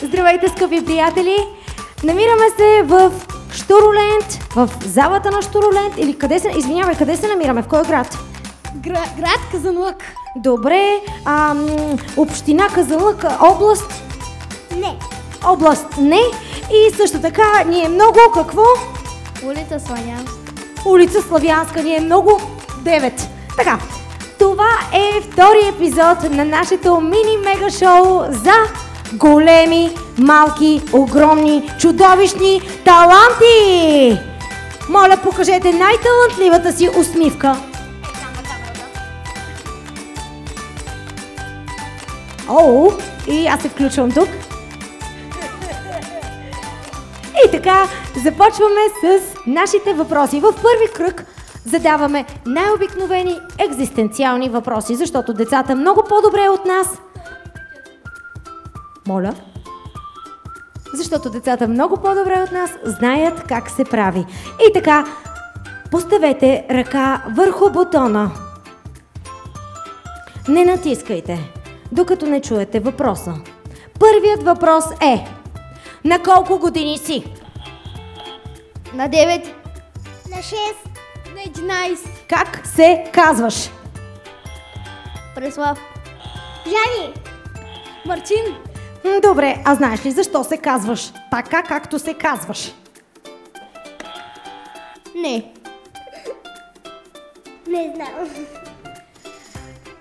Здравейте, скъпи приятели! Намираме се в Щуроленд, в залата на Щуроленд или къде се... Извинявай, къде се намираме? В кой град? Град Казанлък. Добре, община Казанлък, област? Не. Област не. И също така ни е много какво? Улица Славянска. Улица Славянска ни е много 9. Така, това е втори епизод на нашето мини-мега шоу за големи, малки, огромни, чудовищни таланти! Моля, покажете най-талантливата си усмивка. О, и аз се включвам тук. И така, започваме с нашите въпроси. В първи кръг задаваме най-обикновени екзистенциални въпроси, защото децата много по-добре от нас... Моля? Защото децата много по-добре от нас знаят как се прави. И така, поставете ръка върху бутона. Не натискайте, докато не чуете въпроса. Първият въпрос е: на колко години си? На 9. На 6. На 11. Как се казваш? Преслав. Жани. Марчин. Добре, а знаеш ли защо се казваш така, както се казваш? Не. Не знам.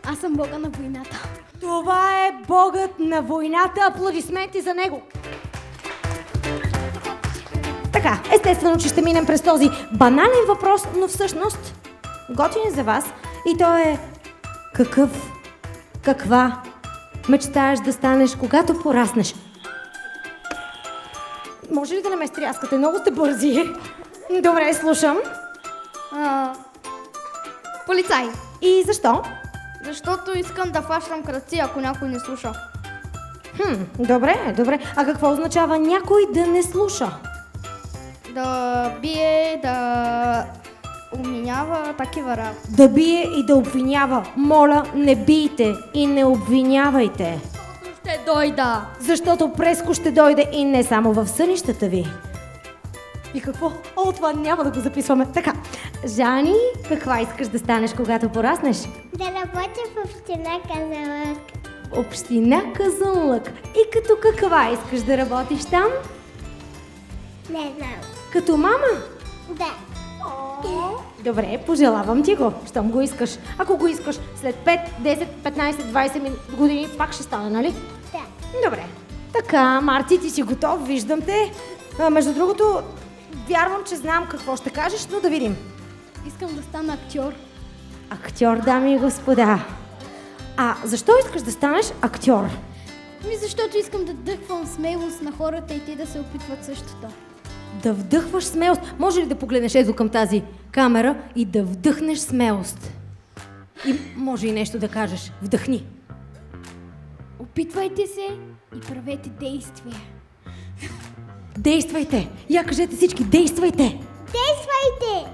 Аз съм бога на войната. Това е богът на войната. Аплодисменти за него. Така, естествено, че ще минем през този банален въпрос, но всъщност готин е за вас. И то е: каква мечтаеш да станеш, когато пораснеш? Може ли да не ме стряскате? Много сте бързи. Добре, слушам. Полицай. И защо? Защото искам да фащам крадци, ако някой не слуша. Добре. А какво означава някой да не слуша? Да бие, да обвинява, такива работи. Да бие и да обвинява. Моля, не бийте и не обвинявайте. Ще дойда. Защото Преско ще дойде и не само в сънищата ви. И какво? О, това няма да го записваме. Така, Жани, каква искаш да станеш, когато пораснеш? Да работя в община Казанлък. Община Казанлък. И като каква искаш да работиш там? Не знам. Като мама? Да. Добре, пожелавам ти го, щом го искаш. Ако го искаш след 5, 10, 15, 20 години, пак ще стане, нали? Да. Добре. Така, Марти, ти си готов, виждам те. Между другото, вярвам, че знам какво ще кажеш, но да видим. Искам да стана актьор. Актьор, дами и господа. А защо искаш да станеш актьор? Защото искам да вдъхвам смелост на хората и те да се опитват същото. Да вдъхваш смелост. Може ли да погледнеш ето към тази камера и да вдъхнеш смелост? И може и нещо да кажеш. Вдъхни. Опитвайте се и правете действия. Действайте! Я кажете всички, действайте! Действайте!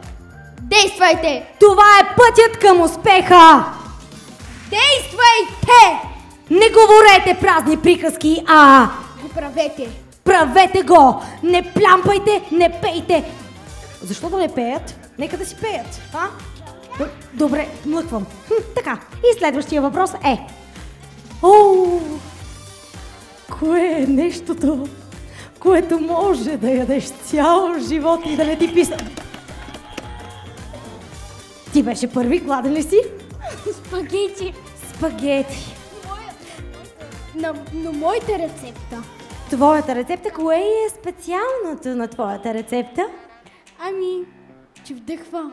Действайте! Това е пътят към успеха! Действайте! Не говорете празни приказки, а Го правете! правете го! Не плямпайте, не пейте! Защо да не пеят? Нека да си пеят, а? Добре, млъквам. Така, и следващия въпрос е: кое е нещото, което може да ядеш цял живот и да не ти писа? Ти беше първи, гладен ли си? Спагети! Спагети. На моята рецепта. Твоята рецепта, кое е специалното на твоята рецепта? Ами, че вдъхва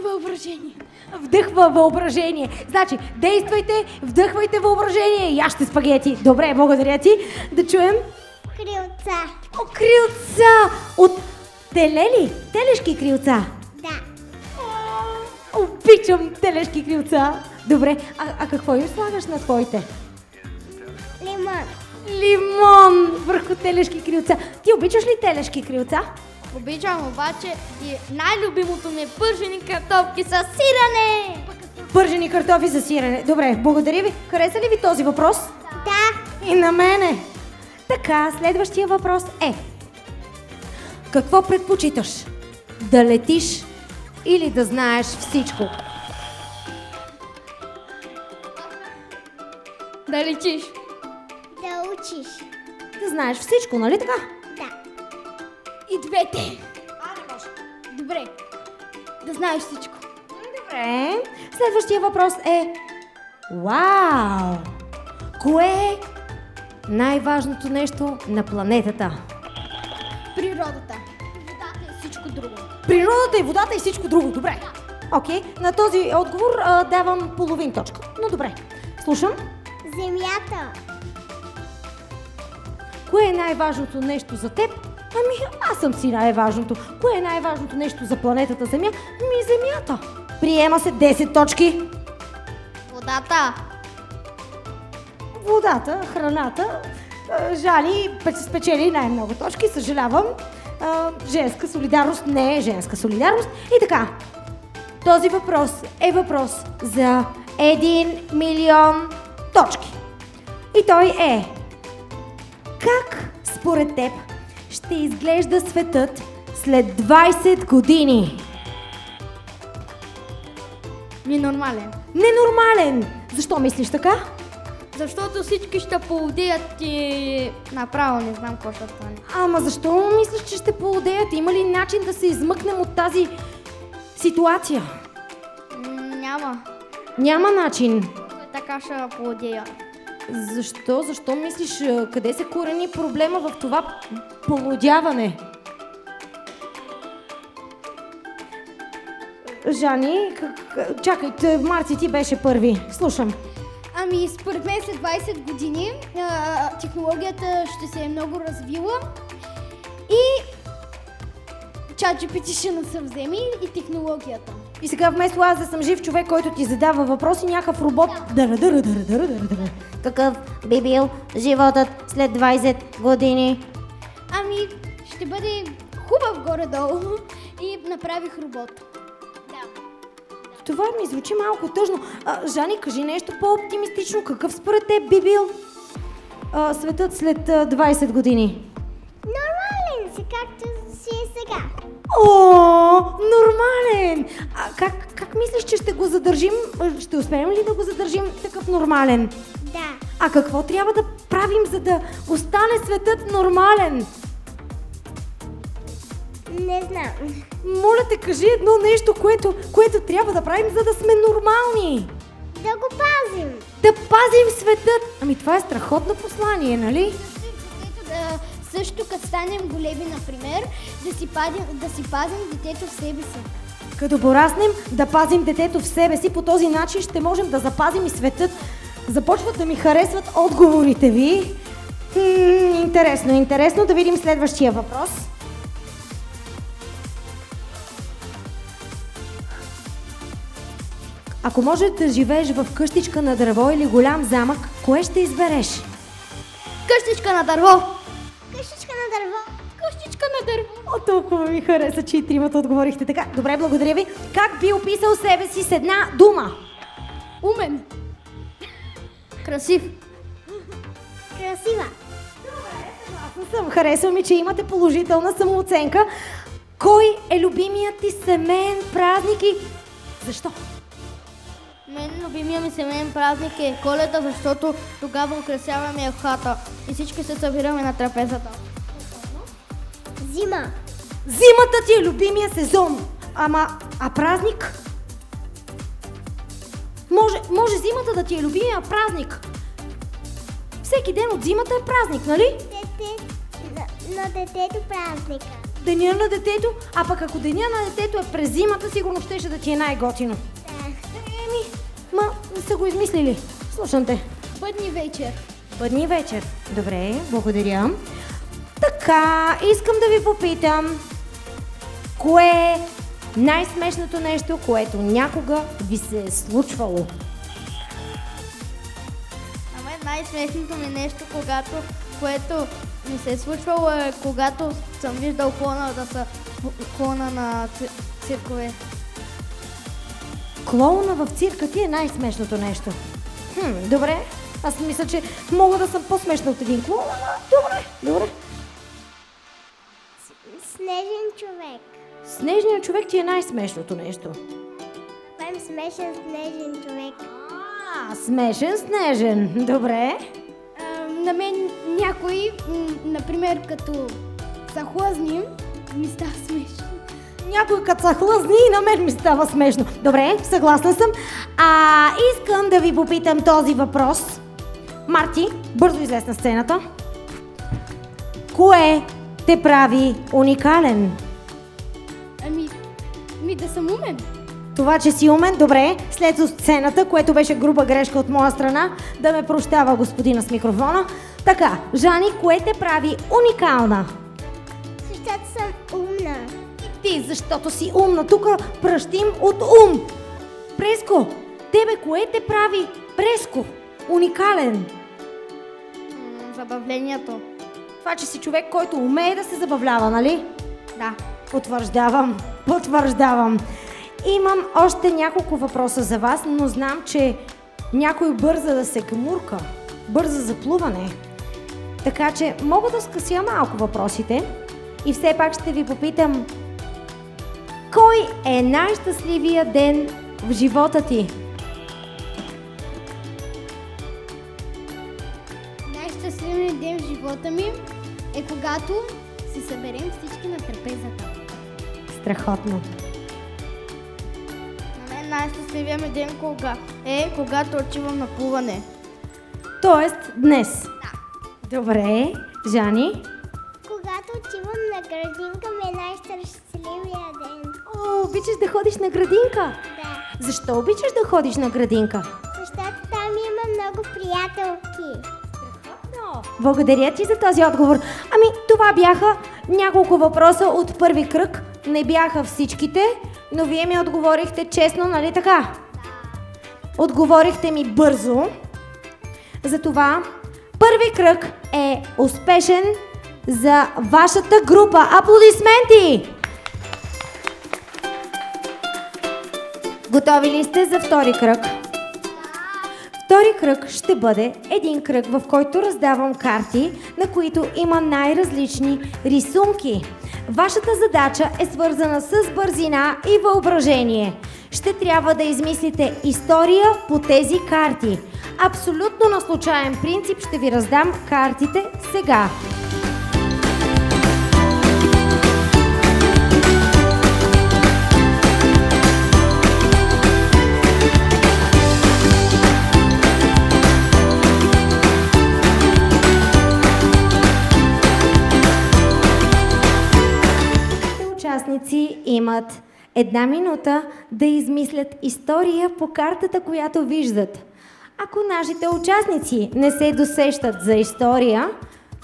въображение. Вдъхва въображение. Значи, действайте, вдъхвайте въображение и яще спагети. Добре, благодаря ти. Да чуем. Крилца. О, крилца! От теле ли? Телешки крилца. Да. Обичам телешки крилца. Добре, а какво им слагаш на твоите? Лимон. Лимон върху телешки крилца. Ти обичаш ли телешки крилца? Обичам, обаче и най-любимото ми е пържени картофки с сирене! Пържени картофи за сирене. Добре, благодаря ви. Хареса ли ви този въпрос? Да. И на мене. Така, следващия въпрос е: какво предпочиташ? Да летиш или да знаеш всичко? Да летиш. Да учиш. Да знаеш всичко, нали така? Да. И двете. Добре. Да знаеш всичко. Добре. Следващия въпрос е: вау! Кое е най-важното нещо на планетата? Природата. Водата и всичко друго. Природата и водата и всичко друго. Добре. Окей, на този отговор давам половин точка. Но добре. Слушам. Земята. Кое е най-важното нещо за теб? Ами, аз съм си най-важното. Кое е най-важното нещо за планетата Земя? Ами, Земята. Приема се 10 точки. Водата. Водата, храната. Жани спечели най-много точки, съжалявам. Женска солидарност не е женска солидарност. И така, този въпрос е въпрос за 1 милион точки. И той е: как според теб ще изглежда светът след 20 години? Ненормален. Ненормален! Защо мислиш така? Защото всички ще поудеят и направо не знам какво ще стане. Ама защо мислиш, че ще поудеят? Има ли начин да се измъкнем от тази ситуация? Няма. Няма начин. Така ще поудея. Защо? Защо мислиш? Къде се корени проблема в това полудяване? Жани, чакай, Марци, ти беше първи. Слушам. Ами, според мен след 20 години технологията ще се е много развила и ChatGPT ще насъвземе и технологията. И сега вместо аз да съм жив човек, който ти задава въпроси, някакъв робот дъра. Какъв би бил животът след 20 години? Ами, ще бъде хубав горе-долу и направих робот. Това ми звучи малко тъжно. Жани, кажи нещо по-оптимистично. Какъв според теб би бил светът след 20 години? Нормален си, както си е сега. О, нормален! Как мислиш, че ще го задържим? Ще успеем ли да го задържим такъв нормален? Да. А какво трябва да правим, за да остане светът нормален? Не знам. Моля те, кажи едно нещо, което трябва да правим, за да сме нормални. Да го пазим. Да пазим светът. Ами това е страхотно послание, нали? Също като станем големи, например, да си пазим детето в себе си. Като пораснем, да пазим детето в себе си. По този начин ще можем да запазим и светът. Започват да ми харесват отговорите ви. Интересно. Да видим следващия въпрос. Ако можеш да живееш в къщичка на дърво или голям замък, кое ще избереш? Къщичка на дърво. Къщичка на дърво. Къщичка на дърво. О, толкова ми хареса, че и тримата отговорихте така. Добре, благодаря ви. Как би описал себе си с една дума? Умен. Красив. Красива. Харесва ми, че имате положителна самооценка. Кой е любимият ти семейен празник и защо? Мен любимия ми семейен празник е Коледа, защото тогава украсяваме хата и всички се събираме на трапезата. Зима. Зимата ти е любимия сезон. А празник? Може зимата да ти е любимия празник. Всеки ден от зимата е празник, нали? На детето празника. Деня на детето, а пък ако деня на детето е през зимата, сигурно щеше да ти е най-готино. Да. Не са го измислили. Слушам те. Бъдни вечер. Бъдни вечер. Добре, благодаря. Така, искам да ви попитам, кое е най-смешното нещо, което някога ви се е случвало? На мен най-смешното ми нещо, което ми се е случвало е когато съм виждал клона на циркове. Клоуна в цирка ти е най-смешното нещо. Добре, аз мисля, че мога да съм по-смешна от един клоун, ама добре. добре. Снежен човек. Снежният човек ти е най-смешното нещо. Това е смешен снежен човек. Смешен снежен. Добре. На мен някой, например, като са хлъзни, ми става смешно. Някой като са хлъзни и на мен ми става смешно. Добре, съгласна съм. Искам да ви попитам този въпрос. Марти, бързо излез на сцената. Кое те прави уникален? Да съм умен. Това, че си умен, добре. След сцената, което беше груба грешка от моя страна, да ме прощава господина с микрофона. Така, Жани, кое те прави уникална? Защото съм умна. И ти, защото си умна. Тук пръщим от ум. Преско, тебе кое те прави, Преско, уникален? Забавлението. Това, че си човек, който умее да се забавлява, нали? Да. Потвърждавам. Имам още няколко въпроса за вас, но знам, че някой бърза да се гмурка, бърза за плуване. Така че мога да скъся малко въпросите и все пак ще ви попитам: кой е най-щастливия ден в живота ти? Най-щастливият ден в живота ми е когато се съберем всички на трапезата. Страхотно. На мен най-щастливия ми ден когато отивам на плуване. Тоест днес. Добре, Жани? Когато отивам на градинка, ми е най-щастливия ден. О, обичаш да ходиш на градинка? Да. Защо обичаш да ходиш на градинка? Защото там има много приятелки. Благодаря ти за този отговор. Това бяха няколко въпроса от първи кръг. Не бяха всичките, но вие ми отговорихте честно, нали така? Отговорихте ми бързо. Затова първи кръг е успешен за вашата група. Аплодисменти! Готови ли сте за втори кръг? Втори кръг ще бъде един кръг, в който раздавам карти, на които има най-различни рисунки. Вашата задача е свързана с бързина и въображение. Ще трябва да измислите история по тези карти. Абсолютно на случайен принцип ще ви раздам картите сега. Участници имат 1 минута да измислят история по картата, която виждат. Ако нашите участници не се досещат за история,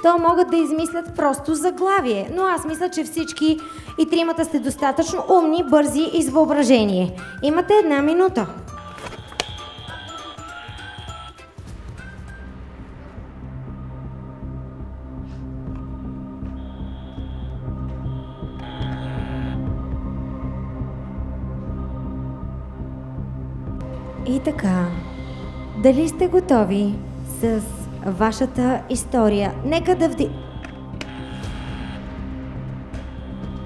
то могат да измислят просто заглавие. Но аз мисля, че всички и тримата сте достатъчно умни, бързи и с въображение. Имате 1 минута. И така, дали сте готови с вашата история? Нека да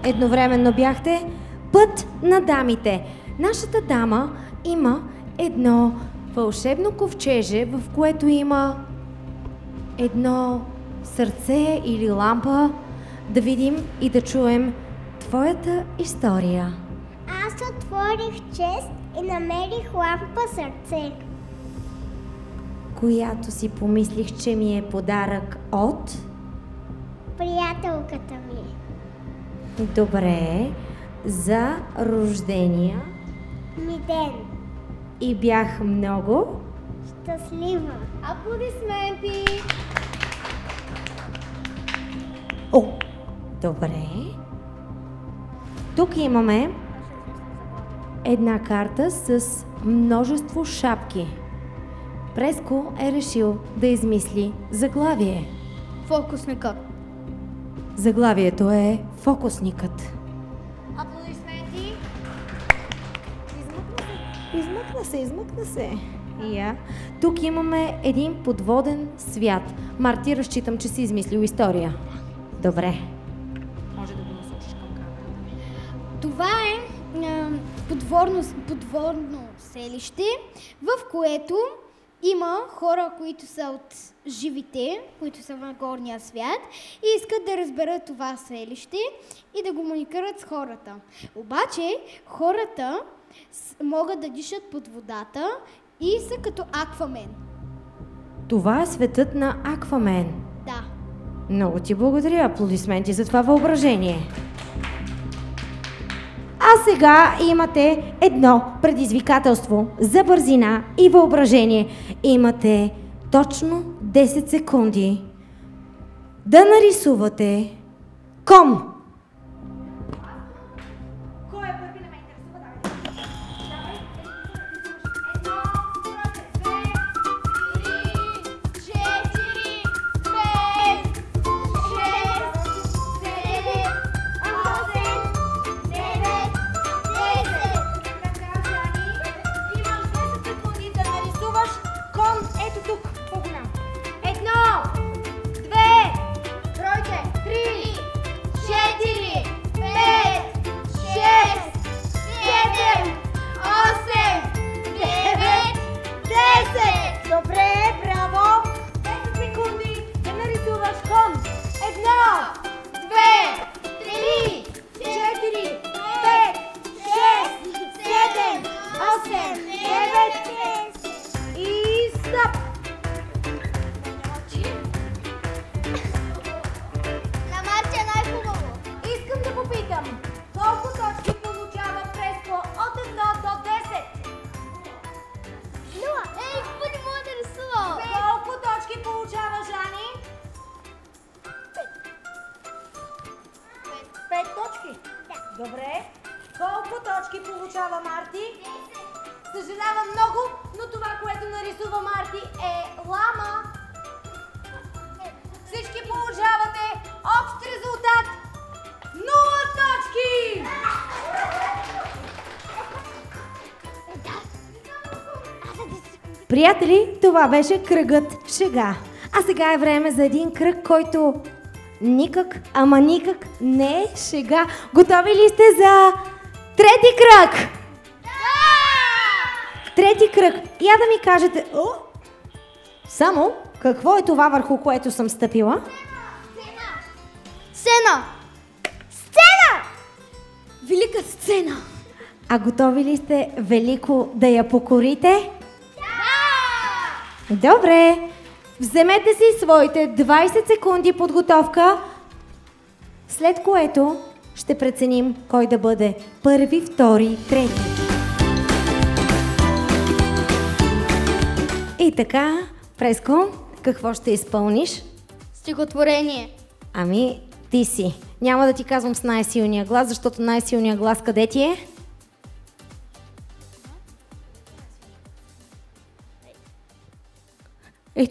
Едновременно бяхте път на дамите. Нашата дама има едно вълшебно ковчеже, в което има едно сърце или лампа. Да видим и да чуем твоята история. Аз отворих чест и намерих лампа сърце, която си помислих, че ми е подарък от приятелката ми. Добре, за рождения Ми ден. и бях много Щастлива. Аплодисменти! О, добре. Тук имаме една карта с множество шапки. Преско е решил да измисли заглавие. Фокусникът. Заглавието е Фокусникът. Аплодисменти! Измъкна се. тук имаме един подводен свят. Марти, разчитам, че си измислил история. Добре. Може да го насочиш към камерата. Това е подводно селище, в което има хора, които са от живите, които са в горния свят и искат да разберат това селище и да комуникират с хората. Обаче хората могат да дишат под водата и са като Аквамен. Това е светът на Аквамен. Да. Много ти благодаря. Аплодисменти за това въображение. А сега имате едно предизвикателство за бързина и въображение. Имате точно 10 секунди да нарисувате кон. Кой е първи на ме интересува? Давай. Добре, браво! 10 секунди да нарисуваш кон. 1, 2, 3, 4, 5, 6, 7, 8, 9 и стоп! На Марти е най-хубаво. Искам да попитам, колко точки получава Преско от 1 до 10? Нула. Ей, какво не мога да рисувам? Колко точки получава Жани? 5 точки? Да. Добре. Колко точки получава Марти? 10. Съжалявам много, но това, което нарисува Марти е лама. Всички получавате общ резултат 0 точки! Приятели, това беше кръгът шега. А сега е време за един кръг, който никак, ама никак не е шега. Готови ли сте за трети кръг? Да! Трети кръг. Я да ми кажете... Само, какво е това, върху което съм стъпила? Сцена! Сцена! Велика сцена! А готови ли сте велико да я покорите? Добре, вземете си своите 20 секунди подготовка, след което ще преценим кой да бъде първи, втори, трети. И така, Преско, какво ще изпълниш? Стихотворение. Ами, ти си. Няма да ти казвам с най-силния глас, защото най-силния глас къде ти е?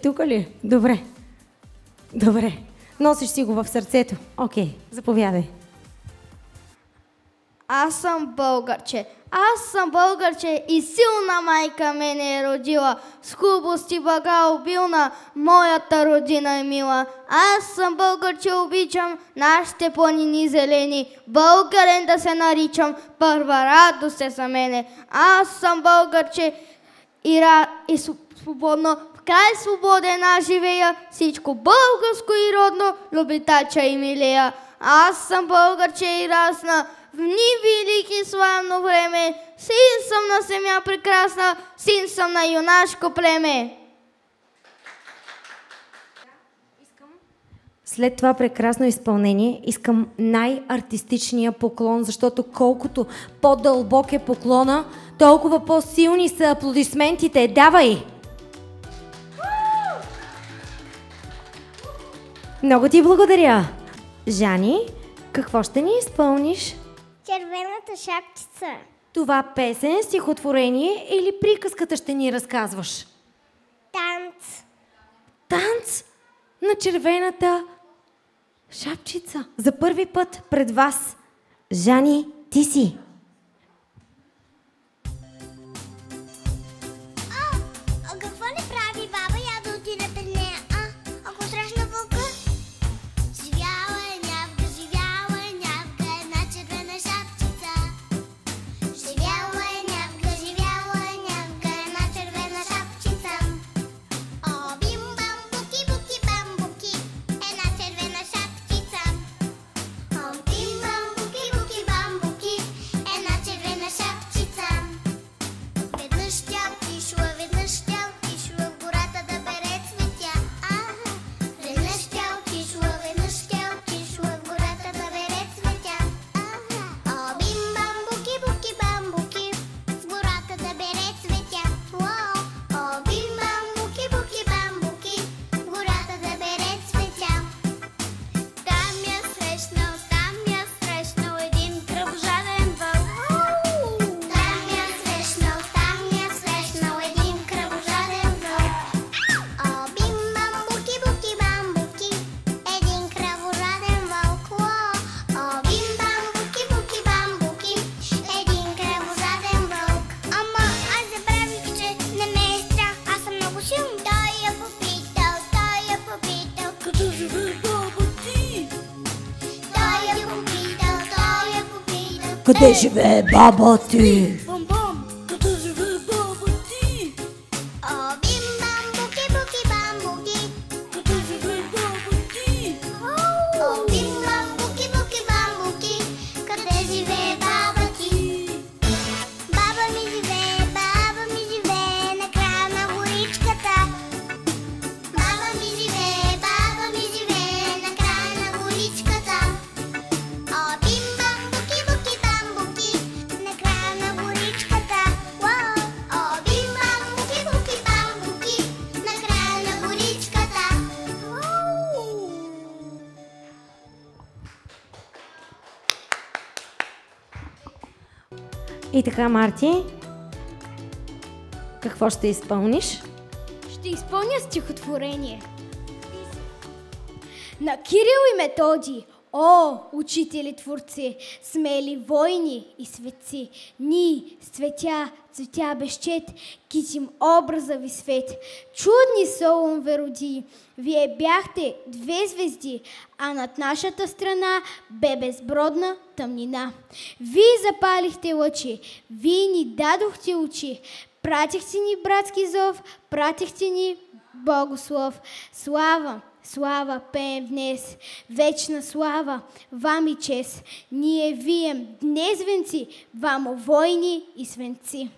Тук ли? Добре. Добре. Носиш си го в сърцето. Окей, заповядай. Аз съм българче. Аз съм българче и силна майка мене е родила. С хубост и бъга обилна, моята родина е мила. Аз съм българче, обичам нашите планини зелени. Българен да се наричам, първа радост е за мене. Аз съм българче и свободно, в край свободен аз живея. Всичко българско и родно, любитача и милея. Аз съм българче и расна в дни велики славно време. Син съм на семя прекрасна, син съм на юнашко племе. След това прекрасно изпълнение искам най-артистичния поклон, защото колкото по-дълбок е поклона, толкова по-силни са аплодисментите. Давай! Много ти благодаря! Жани, какво ще ни изпълниш? Червената шапчица. Това песен, стихотворение или приказката ще ни разказваш? Танц. Танц на червената шапчица. За първи път пред вас. Жани, ти си. А какво не прави? къде живее баба ти? Бам-бам, къде живее баба ти? О, бим бам буки буки бамбуки. Къде живее баба ти? О, бим бам буки буки бамбуки. Къде живее баба ти? Баба ми живее на края на горичката. Баба ми живее на края на горичката. О, бим бам буки буки бамбуки. На края на горичката. Уау! О, бим бам буки буки бамбуки. На края на горичката. Уау! И така, Марти, какво ще изпълниш? Ще изпълня стихотворение. На Кирил и Методий, о, учители творци, смели войни и светци, ние, цветя безчет, китим образа ви свет. Чудни солун вероди, вие бяхте 2 звезди, а над нашата страна бе безбродна тъмнина. Вие запалихте лъчи, вие ни дадохте очи, пратихте ни братски зов, пратихте ни богослов. Слава, слава пеем днес, вечна слава, вам и чест. Ние вием днес венци, вамо войни и свенци.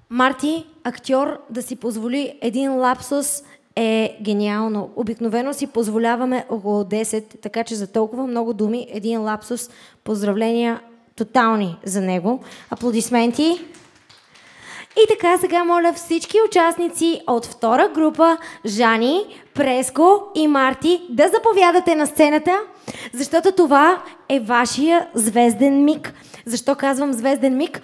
Марти, актьор, да си позволи един лапсус е гениално. Обикновено си позволяваме около 10, така че за толкова много думи един лапсус. Поздравления тотални за него. Аплодисменти. И така, сега моля всички участници от втора група, Жани, Преско и Марти, да заповядате на сцената, защото това е вашия звезден миг. Защо казвам звезден миг?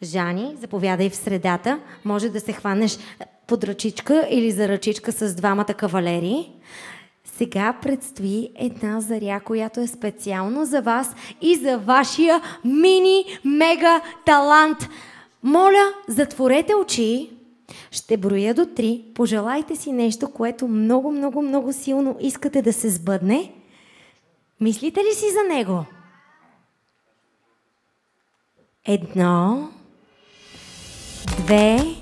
Жани, заповядай в средата. Може да се хванеш под ръчичка или за ръчичка с двамата кавалери. Сега предстои една заря, която е специално за вас и за вашия мини-мега талант. Моля, затворете очи. Ще броя до 3. Пожелайте си нещо, което много, много, много силно искате да се сбъдне. Мислите ли си за него? 1, 2,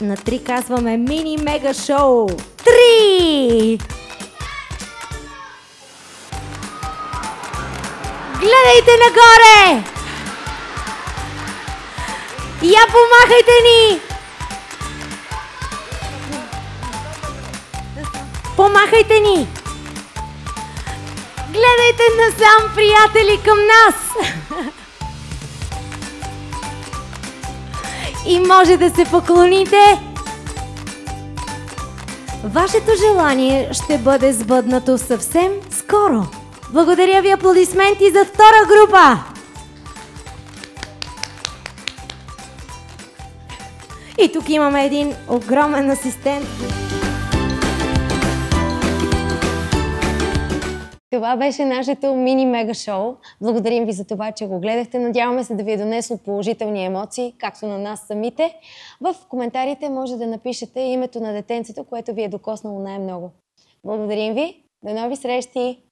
на 3 казваме мини-мега шоу. 3! Гледайте нагоре! Я помахайте ни! Помахайте ни! Гледайте насам, приятели, към нас! И може да се поклоните. Вашето желание ще бъде сбъднато съвсем скоро. Благодаря ви, аплодисменти за втора група! И тук имаме един огромен асистент. Това беше нашето мини-мега шоу. Благодарим ви за това, че го гледахте. Надяваме се да ви е донесло положителни емоции, както на нас самите. В коментарите може да напишете името на детенцето, което ви е докоснало най-много. Благодарим ви. До нови срещи!